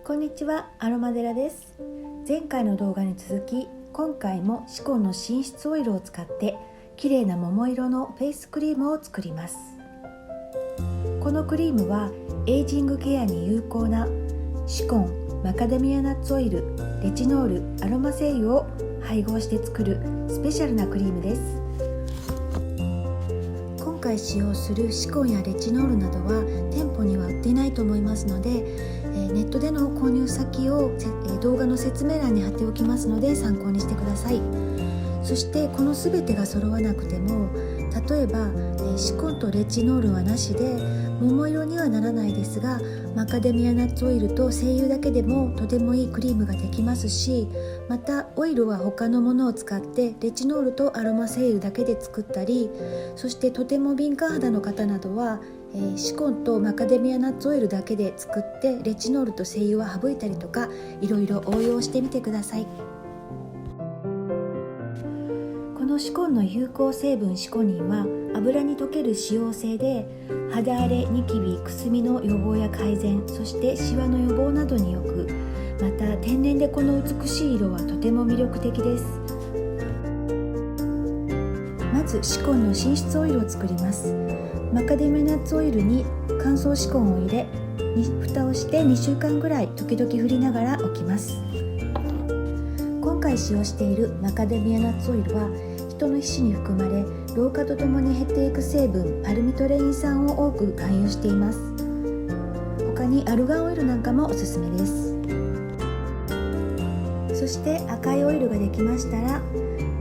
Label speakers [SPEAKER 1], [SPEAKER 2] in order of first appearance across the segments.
[SPEAKER 1] こんにちは、アロマデラです。前回の動画に続き、今回もシコンの寝室オイルを使って綺麗な桃色のフェイスクリームを作ります。このクリームはエイジングケアに有効なシコン、マカデミアナッツオイル、レチノール、アロマ精油を配合して作るスペシャルなクリームです。今回使用するシコンやレチノールなどは店舗には売っていないと思いますので、ネットでの購入先を動画の説明欄に貼っておきますので参考にしてください。そしてこの全てが揃わなくても、例えばシコンとレチノールはなしで桃色にはならないですが、マカデミアナッツオイルと精油だけでもとてもいいクリームができますし、またオイルは他のものを使ってレチノールとアロマ精油だけで作ったり、そしてとても敏感肌の方などはシコンとマカデミアナッツオイルだけで作ってレチノールと精油は省いたりとか、いろいろ応用してみてください。このシコンの有効成分シコニンは油に溶ける脂溶性で、肌荒れ、ニキビ、くすみの予防や改善、そしてシワの予防などによく、また天然でこの美しい色はとても魅力的です。まずシコンの寝室オイルを作ります。マカデミアナッツオイルに乾燥シコンを入れ、蓋をして2週間ぐらい時々振りながら置きます。今回使用しているマカデミアナッツオイルは人の皮脂に含まれ、老化とともに減っていく成分パルミトレイン酸を多く含有しています。他にアルガンオイルなんかもおすすめです。そして赤いオイルができましたら、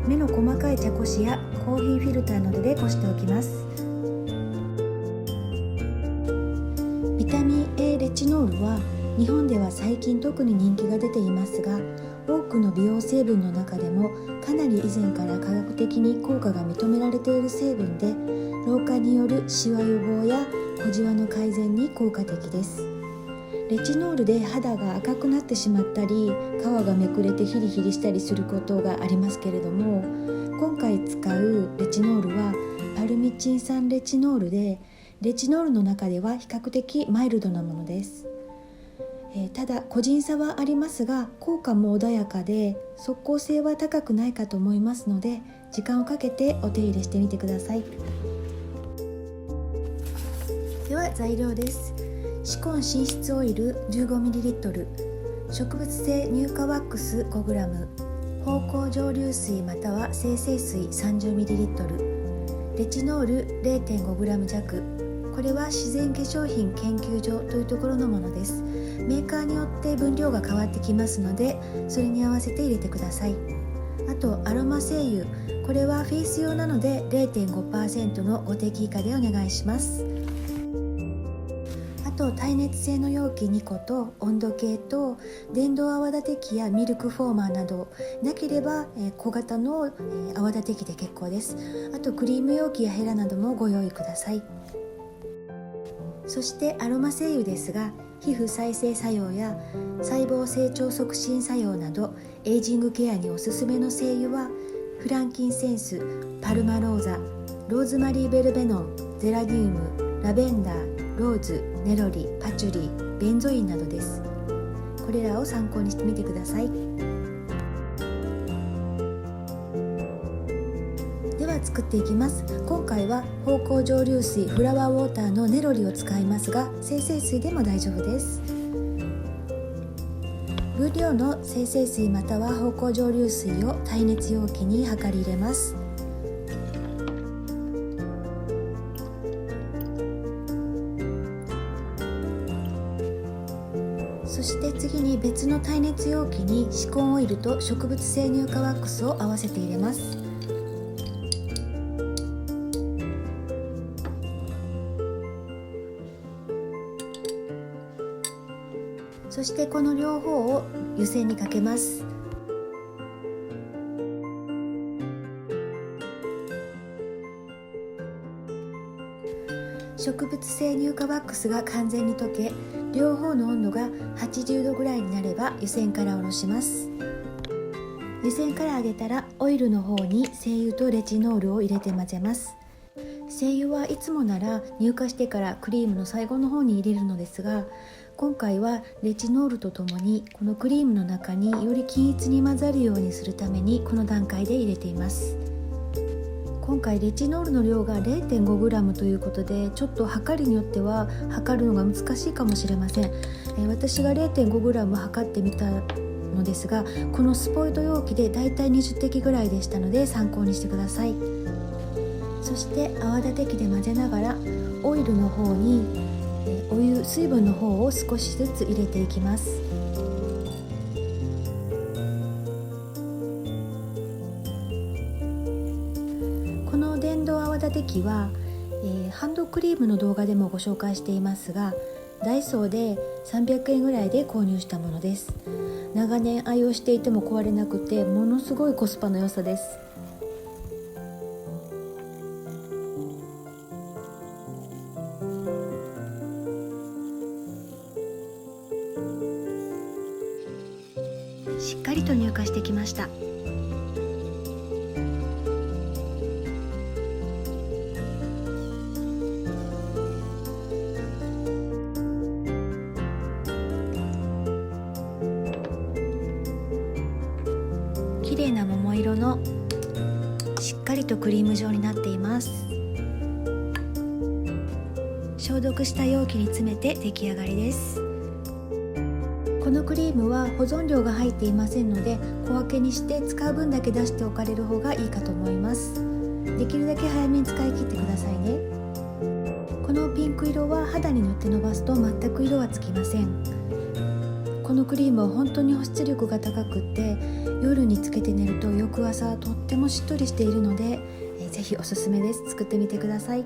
[SPEAKER 1] 目の細かい茶こしやコーヒーフィルターなどでこしておきます。ビタミン A レチノールは日本では最近特に人気が出ていますが、多くの美容成分の中でもかなり以前から科学的に効果が認められている成分で、老化によるシワ予防や小じわの改善に効果的です。レチノールで肌が赤くなってしまったり、皮がめくれてヒリヒリしたりすることがありますけれども、今回使うレチノールはパルミチン酸レチノールで、レチノールの中では比較的マイルドなものです。ただ個人差はありますが、効果も穏やかで即効性は高くないかと思いますので、時間をかけてお手入れしてみてください。では材料です。シコン寝室オイル 15ml、 植物性乳化ワックス 5g、 芳香蒸留水または精製水 30ml、 レチノール 0.5g 弱。これは自然化粧品研究所というところのものです。メーカーによって分量が変わってきますので、それに合わせて入れてください。あとアロマ精油、これはフェイス用なので 0.5% の5滴以下でお願いします。あと耐熱性の容器2個と温度計と電動泡立て器やミルクフォーマーなど、なければ小型の泡立て器で結構です。あとクリーム容器やヘラなどもご用意ください。そしてアロマ精油ですが、皮膚再生作用や細胞成長促進作用などエイジングケアにおすすめの精油はフランキンセンス、パルマローザ、ローズマリーベルベノン、ゼラニウム、ラベンダー、ローズ、ネロリ、パチュリー、ベンゾインなどです。これらを参考にしてみてください。では作っていきます。今回は芳香蒸留水フラワーウォーターのネロリを使いますが、精製水でも大丈夫です。分量の精製水または芳香蒸留水を耐熱容器に量り入れます。そして次に別の耐熱容器にシコンオイルと植物性乳化ワックスを合わせて入れます。そしてこの両方を湯煎にかけます。植物性乳化ワックスが完全に溶け、両方の温度が80度ぐらいになれば湯煎から下ろします。湯煎から上げたらオイルの方に精油とレチノールを入れて混ぜます。精油はいつもなら乳化してからクリームの最後の方に入れるのですが、今回はレチノールとともにこのクリームの中により均一に混ざるようにするためにこの段階で入れています。今回レチノールの量が 0.5g ということで、ちょっと量りによっては測るのが難しいかもしれません。私が 0.5g 測ってみたのですが、このスポイト容器でだいたい20滴ぐらいでしたので参考にしてください。そして泡立て器で混ぜながらオイルの方に水分の方を少しずつ入れていきます。この電動泡立て器は、ハンドクリームの動画でもご紹介していますが、ダイソーで300円ぐらいで購入したものです。長年愛用していても壊れなくて、ものすごいコスパの良さです。しっかりと乳化してきました。綺麗な桃色のしっかりとクリーム状になっています。消毒した容器に詰めて出来上がりです。このクリームは保存料が入っていませんので、小分けにして使う分だけ出しておかれる方がいいかと思います。できるだけ早めに使い切ってくださいね。このピンク色は肌に塗ってのばすと全く色はつきません。このクリームは本当に保湿力が高くって夜につけて寝ると翌朝とってもしっとりしているので、ぜひおすすめです。作ってみてください。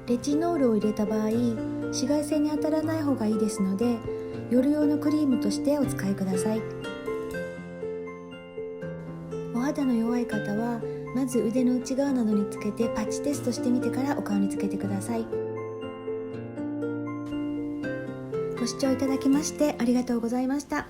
[SPEAKER 1] レチノールを入れた場合、紫外線に当たらない方がいいですので、夜用のクリームとしてお使いください。お肌の弱い方はまず腕の内側などにつけてパッチテストしてみてからお顔につけてください。ご視聴いただきましてありがとうございました。